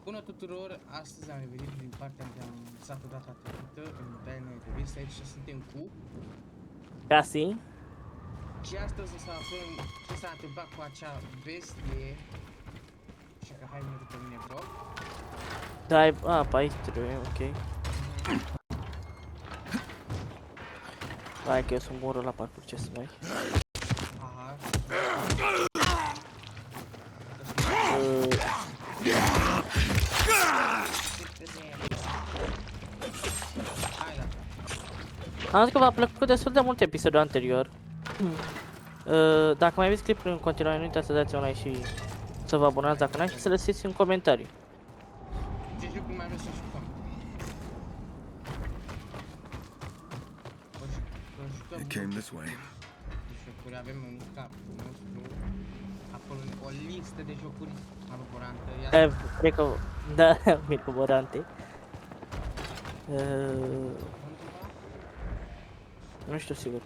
Bună tuturor, astăzi am revenit din partea unde am satul data trecută în Dying de Vist. Aici suntem cu Casi. și astăzi o să aflăm ce s-a întâmplat cu acea bestie. Și că hai nu după mine, bro. Dai, pe aici trebuie, ok. Hai că eu sunt moră la parcurs, ce să mai. Aha. Hai da. Am zis că v-a plăcut destul de mult episodul anterior. Dacă mai aveți clipul în continuare, nu uitați să dați un like și să vă abonați dacă n-ai și să lăsați în comentarii. Ce jocuri mai vreau să jucăm? It came this way. Jocuri avem în capul nostru. Acolo o listă de jocuri aluborantă. Cred că, da, mircoborante. Nu știu sigur.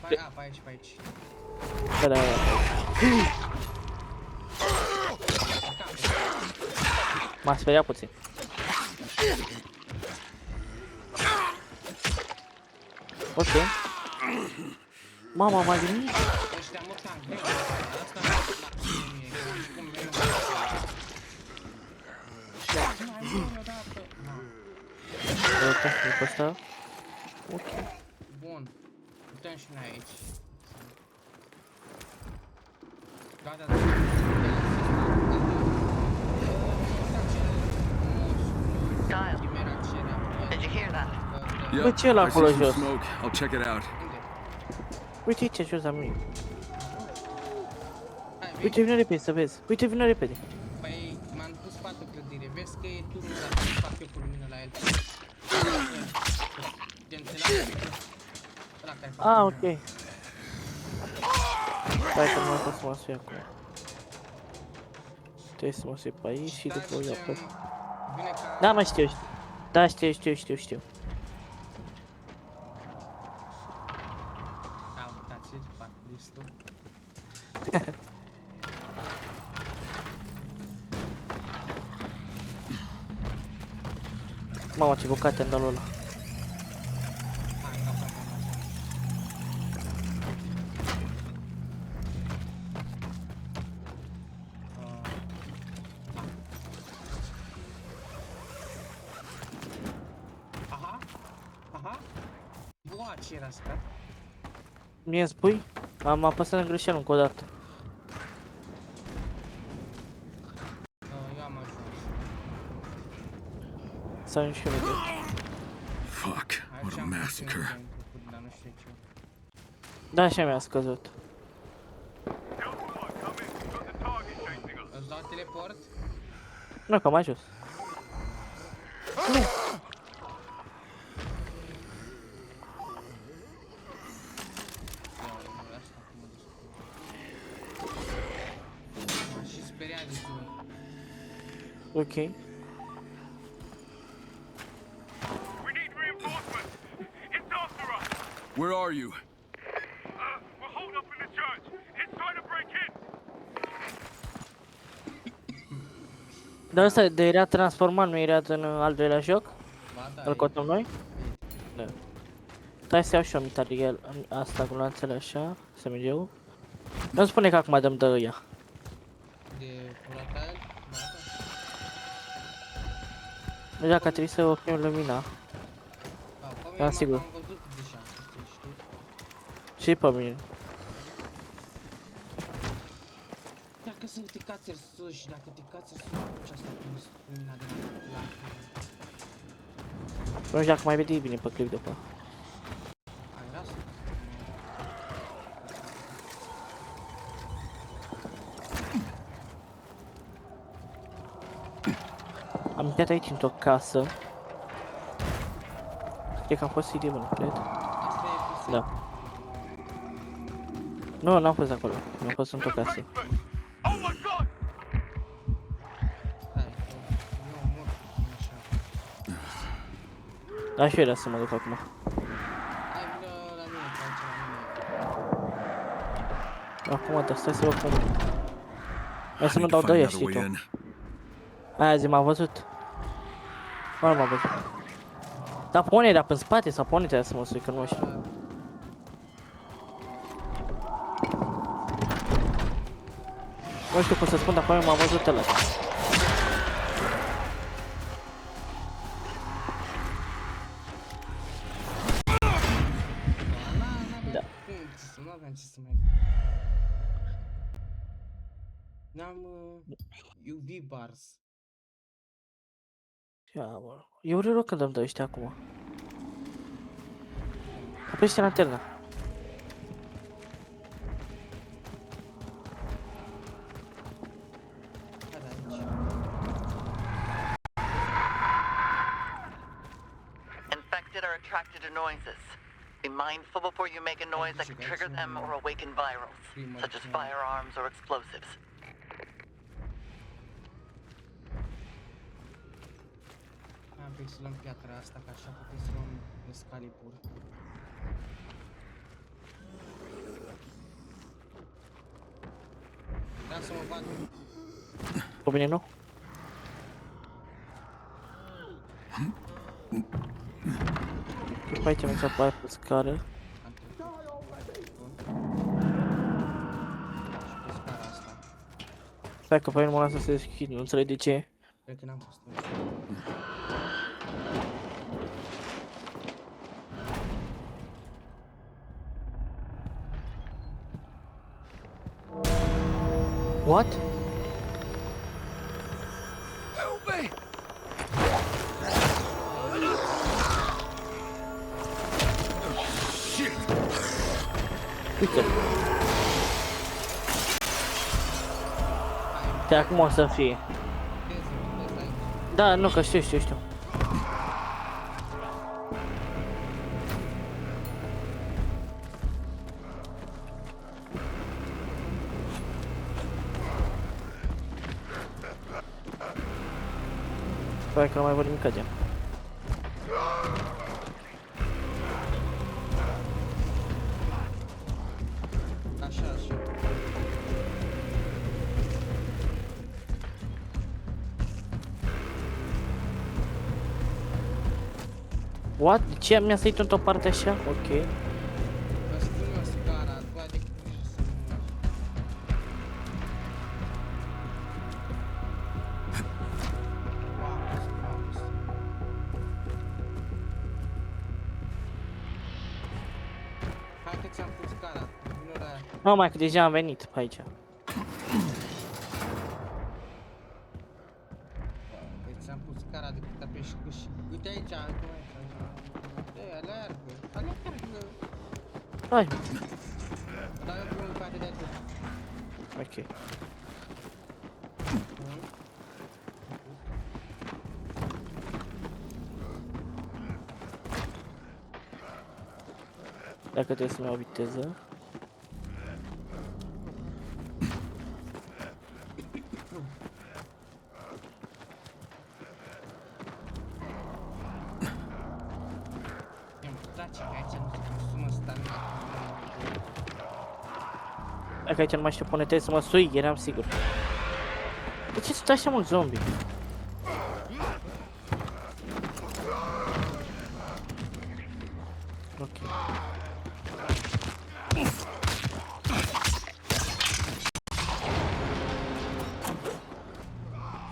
Pe aici, pe aici. Da. M-a speriat puțin. Ok. Mama, m-a gândit. Ăștia mă cam greu. Asta nu e cum mereu. Mai bun odată. Pe ăsta. Ok. Bun. Putem și noi aici. Da. Kyle, did you hear that? Bă, ce e la I see acolo some jos? smoke. I'll check it out. Uite ce jos la mine. Uite, vină repede să vezi. Uite, vină repede. Păi, m-am pus spate clădire. Vezi că e turul ăla, să fac eu cu lumină la el. Ok. Stai că nu mai pot să mă sui acum. Trebuie să mă sui pe aici și după ia pe... Da, mă știu. Da, știu. Da, uitați-ți, fac listul. Mamă, ce bucate în dalul ăla. Aha. Boa, ce era scat? Mie îmi spui? Am apăsat în greșeală încă o dată. Eu am ajuns. Să ajung și eu repede. Fuck, what a massacre. Dar nu știu ce. Da, așa mi-a scăzut. Îți dau teleport? Nu, că am ajuns. M-am și speriat de tu. Ok. We need reinforcements! It's after us! Where are you? We're holed up in the church! It's trying to break in! Dar ăsta de era transformat, nu era în al doilea joc? Ba da, Îl cotăm noi? Da. Stai să iau și eu mitariel, asta cu lanțele așa, să merg eu. Nu spune că acum dăm de ăia. de volatile, Deja că trebuie să oprim lumina. Da, sigur. Am văzut deja, știi? Și pe mine. Dacă sunt te cațeri sus și dacă te cațeri sus, ce asta cu lumina de la... Nu știu dacă mai vede bine pe clip după. Ai ras? Am intrat aici într-o casă. Cred că am fost CD, nu cred. Asta e pus. Da. Nu, n-am fost acolo. Am fost într-o casă. Oh my god! Stai, eu mor așa. Dar și eu era să mă duc acum. Hai, vină la mine, pe aici la mine. Acum, dar stai să văd cum... Hai să mă I need to dau de find aia, another știi way tu. in. Aia zi m-a văzut. Nu m-a văzut. Dar pune era pe spate sau pune trebuia să mă sui, că nu știu. Nu știu cum să spun, dar pune m-a văzut ăla. Da. Nu aveam ce să mai... N-am UV bars. Ia, bă. Eu rog când îmi dă ăștia acum. Apește lanterna. Hai de aici. Infected are attracted to noises. Be mindful before you make a noise that could trigger them or awaken virals, such as firearms or explosives. Am pic să luăm piatra asta, că așa putem să luăm Excalibur. Da, să mă bag. Cu mine nu? După aici mi s-a apare pe scară. Am trecut. Bun. Și pe scara asta. Stai că pe mine mă lasă să deschid, nu înțeleg de ce. Cred că n-am fost. What? Help me! Shit! Uite. De acum o să fie. Da, nu, că știu. Sper că nu mai văd nimic de. Așa. What? De ce mi-a sărit într-o parte așa? Ok. Vă spun eu scara, doar de cum să nu... Wow. Hai că ți-am pus scara, vină aia. Nu mai că deja am venit pe aici. Deci ți-am pus scara de cât apeși cu și... Uite aici, uite aici. Ei, alergă. Hai. Dar eu pun în parte de aici. Ok. Bun. Dacă trebuie să-mi iau viteză. Mi-mi place că aici nu se consumă stamina. Dacă aici nu mai știu, pune, trebuie să mă sui, eram sigur. De ce sunt așa mulți zombie? Ok.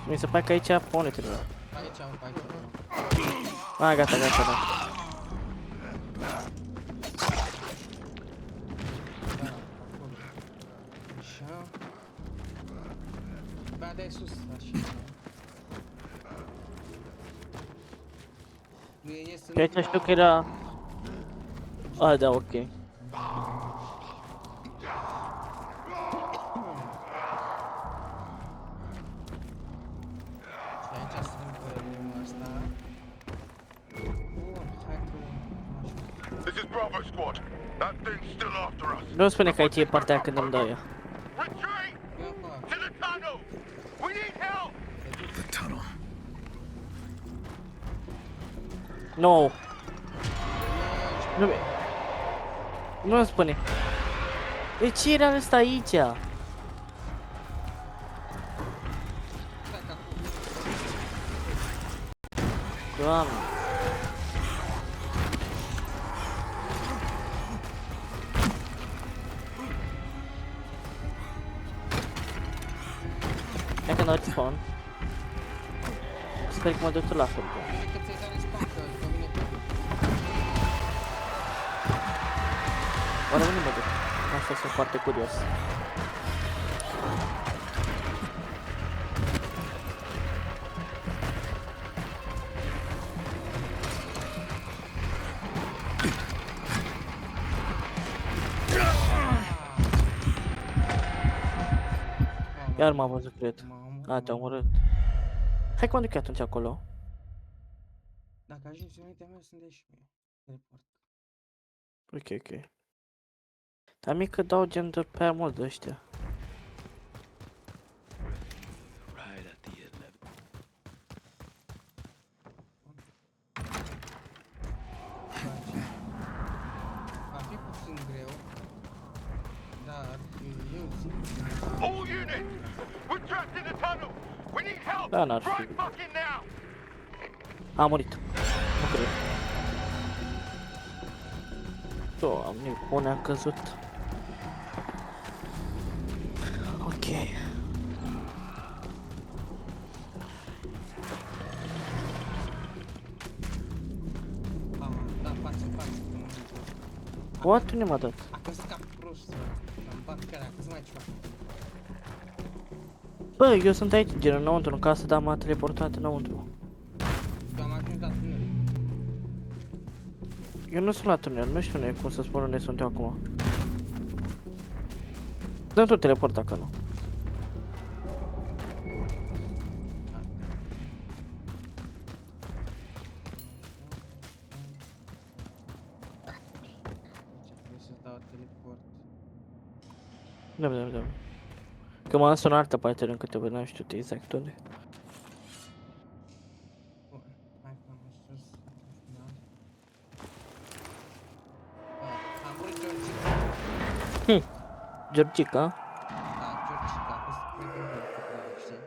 Mi se pare că aici pune-te, bă. Aici, aici. Ah, gata, da. Da, acolo. Așa. Ba, de sus, așa. Bine, să Pe aici știu că era... Ah, da, ok. Și aici sunt pe asta. Bun, hai că... This is Bravo Squad. That thing's still after us. Nu spune că aici e partea când îmi dă ea. Retreat! Ia acolo. To the tunnel! We need help! The tunnel. No. Nu spune. De ce era ăsta aici? Stai că acum... Doamne. Hai că n-au spawn. Sper că mă duc la acolo. Cred că ți-ai dat respawn, că după mine tot. Oare unde mă duc? Asta sunt foarte curios. Iar m-am văzut, cred. A, te-am omorât. Hai că mă duc atunci acolo. Dacă ajungi înaintea mea, sunt de și mie. Teleport. Ok, ok. Dar mie că dau gen doar pe aia mult de ăștia. Right at the 11. Va fi puțin greu, dar eu zic All units! We're trapped in the tunnel! We need help! Da, n-ar fi. Right fucking now! A murit. Nu cred. Doamne, bune, a căzut. Ok. da, față, What? Nu m-a dat. a căzut ca prost, am bat chiar, a căzut mai ceva. Bă, eu sunt aici, gen înăuntru, în casă, dar m-a teleportat înăuntru. Eu am ajuns la tunel. Eu nu sunt la tunel, nu știu cum să spun unde sunt eu acum. Dă-mi tu teleport dacă nu. Trebuie să dau teleport. Dă-mi. Că m-am dus în altă parte în câteva, n-am știut exact unde. Bun, hai că am ajuns la final. Am vrut Georgica. Georgica? Da, Georgica, a fost pentru voi, știi?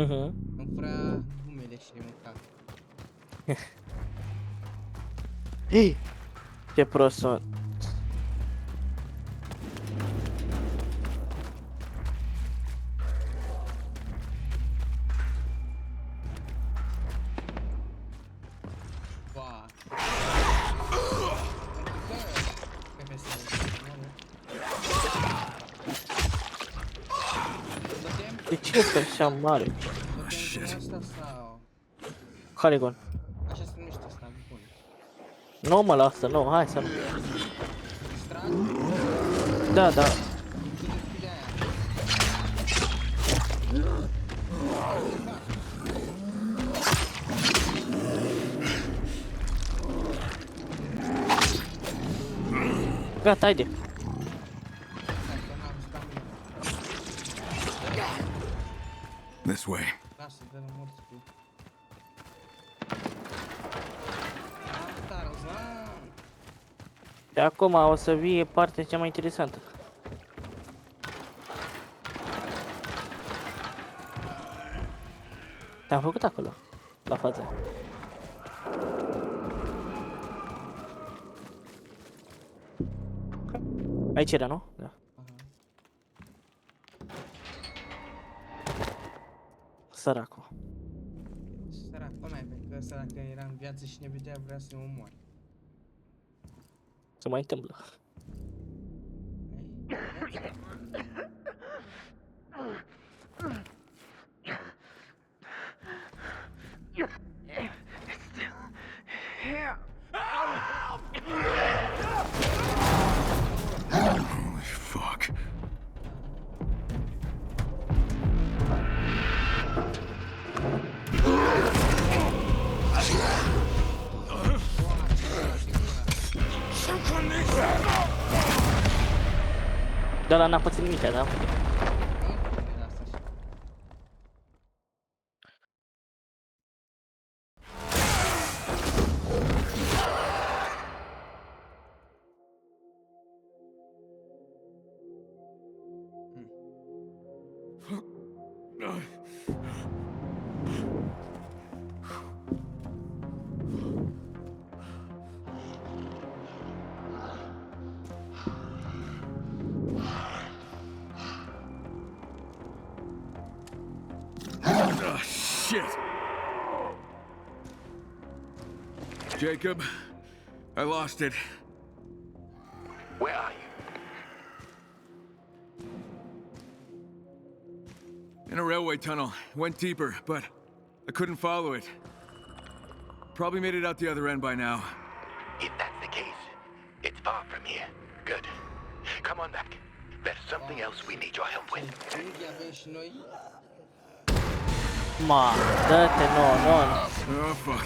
Mhm. Îmi fura numele și le mânca. Hei! Ce prost sunt. Ba. De ce este așa mare? Asta sau... Haligon. Așa se numește asta, bun. Nu mă lasă, nu, hai să nu. Strad? Da, da. Deschide aia. Gata, haide. Hai că n-am stamina. This way. Lasă, dă-l morți cu... Tarzan! De acum o să vie partea cea mai interesantă. Te-am făcut acolo, la față. Aici era, nu? Da. Săracul. Sărac, mai pentru că săracă era în viață și ne vedea, vrea să ne omoare. Se mai întâmplă. Holy fuck. Dar ăla n-a pățit nimic, da? Era asta așa. Oh, shit. Jacob, I lost it. Where are you? In a railway tunnel. Went deeper, but I couldn't follow it. Probably made it out the other end by now. If that's the case, it's far from here. Good. Come on back. There's something else we need your help with. Unde avem și noi? Ma, dă-te, nu. Oh, fuck.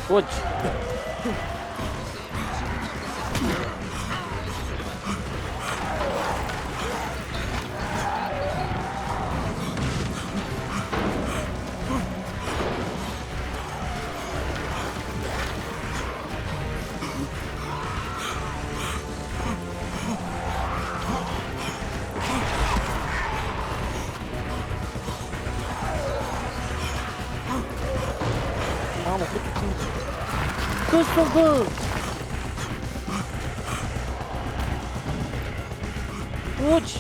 Fugi. Mamă, cât bă! Fugi!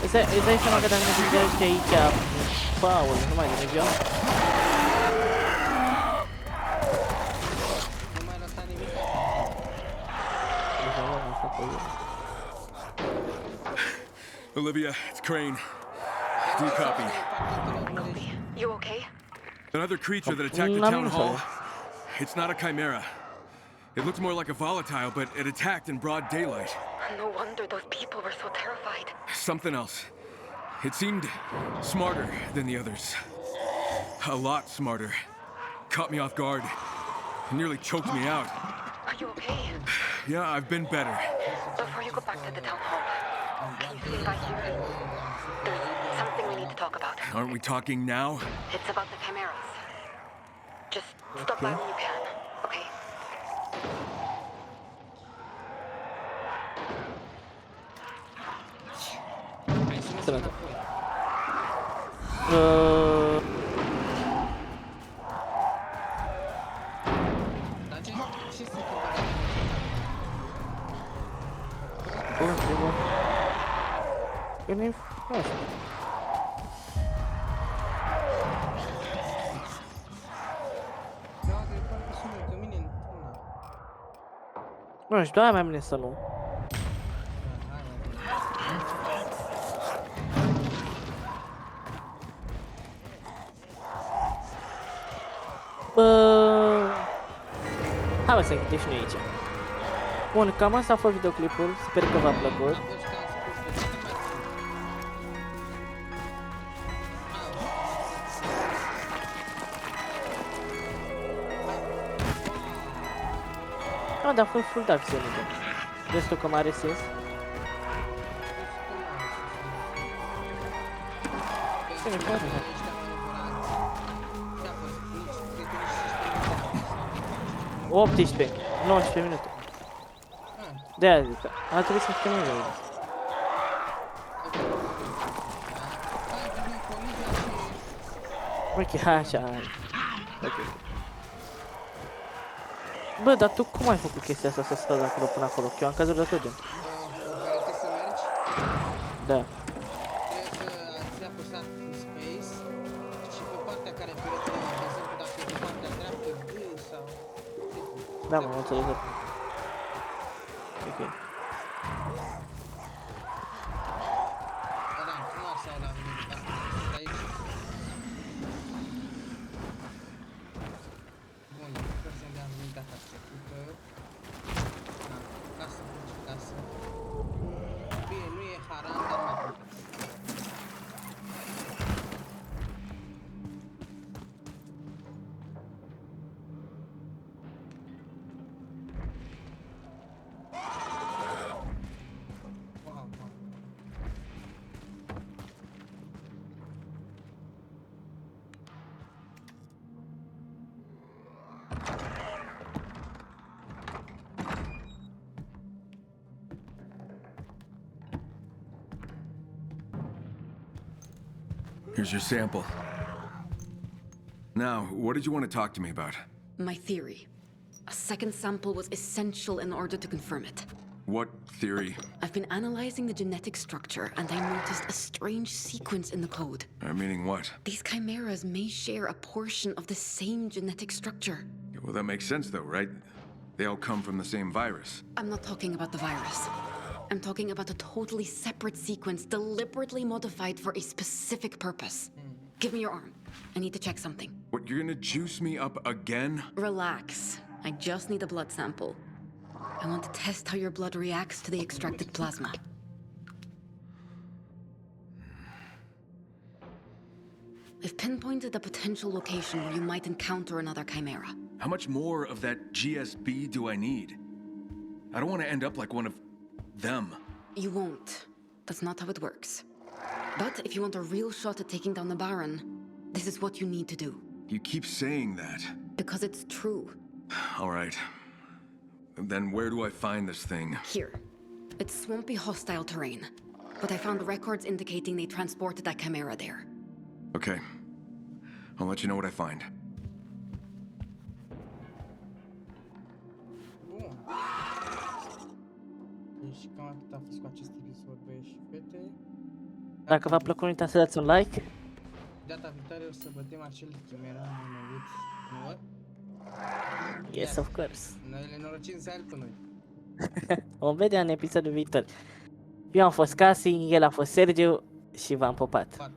Îți dai seama că dacă ne gândești aici, Paul, nu mai mergeam? Nu mai lăsa nimic. Olivia, it's Crane. Do you copy? You okay? Another creature that attacked the town hall. It's not a chimera. It looks more like a volatile, but it attacked in broad daylight. No wonder those people were so terrified. Something else. It seemed smarter than the others. A lot smarter. Caught me off guard. Nearly choked me out. Are you okay? Yeah, I've been better. Before you go back to the town hall, can you stay by here? There's something we need to talk about. Aren't we talking now? It's about the chimeras. Just stop by when you can, okay? Hai să ne sunăm apoi. Dar ce se întâmplă? Bun. Eu nem faço. Da, că e parcă sună, că mine în una. Nu știu, aia mai bine să nu. Bă... Hai mă să închidem și noi aici. Bun, cam asta a fost videoclipul, sper că v-a plăcut. Ah, dar a fost full de acțiune. Destul că m-a resens. Ce mi pare? 18, 19 minute. De-aia zic, ar trebui să fie mai rău. Ok, hai așa. Ok. Bă, dar tu cum ai făcut chestia asta să stai de acolo până acolo? Că eu am cazuri de tot gen. Trebuie să mergi, Da. trebuie să ți-a apăsat space și pe partea care peretele, de exemplu, dacă e pe partea dreaptă, B sau... Da, mă, înțeles. Ok. Da, da, nu ar să au la nimic, dacă sunt aici. Bun, sper să-mi dea nimic data trecută. Da, casă, casă. Bine, nu e haram, dar mai bine. Here's your sample. Now, what did you want to talk to me about? My theory. A second sample was essential in order to confirm it. What theory? I've been analyzing the genetic structure, and I noticed a strange sequence in the code. Meaning what? These chimeras may share a portion of the same genetic structure. Yeah, well, that makes sense though, right? They all come from the same virus. I'm not talking about the virus. I'm talking about a totally separate sequence deliberately modified for a specific purpose. Give me your arm. I need to check something. What, you're gonna juice me up again? Relax. I just need a blood sample. I want to test how your blood reacts to the extracted plasma. I've pinpointed a potential location where you might encounter another chimera. How much more of that GSB do I need? I don't want to end up like one of them. You won't. That's not how it works. But if you want a real shot at taking down the Baron, this is what you need to do. You keep saying that. Because it's true. All right. Then where do I find this thing? Here. It's swampy, hostile terrain. But I found records indicating they transported that chimera there. Okay. I'll let you know what I find. Bun. Deci cam atât a fost cu acest episod, băieți și fete. Dacă v-a plăcut, nu uitați să dați un like. Data viitoare o să bătem acel chimera numit Noor. Yes, of course. Noi le norocim să aibă noi. Vom vedea în episodul viitor. Eu am fost Casi, el a fost Sergiu și v-am pupat. Pat.